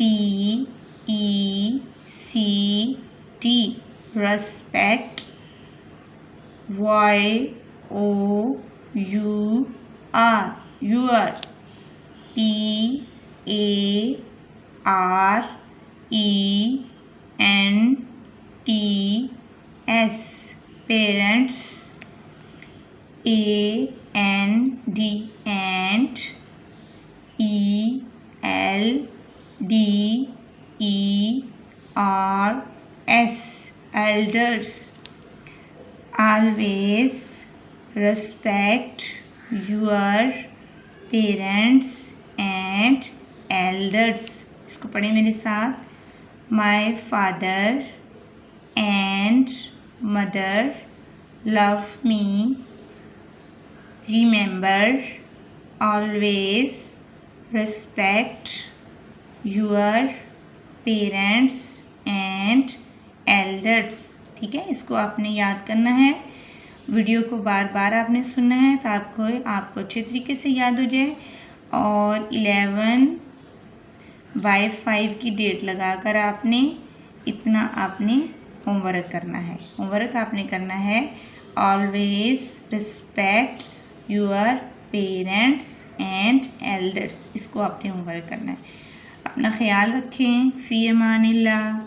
PECT respect. YOUR your. PARENTS parents. AND ant. ELDERS elders. Always respect your parents and elders. इसको पढ़ें मेरे साथ. My father and mother love me. Remember, always respect your parents and elders. ठीक है, इसको आपने याद करना है. वीडियो को बार बार आपने सुनना है तो आपको अच्छे तरीके से याद हो जाए. और 11/5 की डेट लगाकर आपने इतना आपने होमवर्क करना है. होमवर्क आपने करना है always respect your parents and elders. इसको आपने होमवर्क करना है. अपना ख्याल रखें. फ़ी अमानिल्लाह.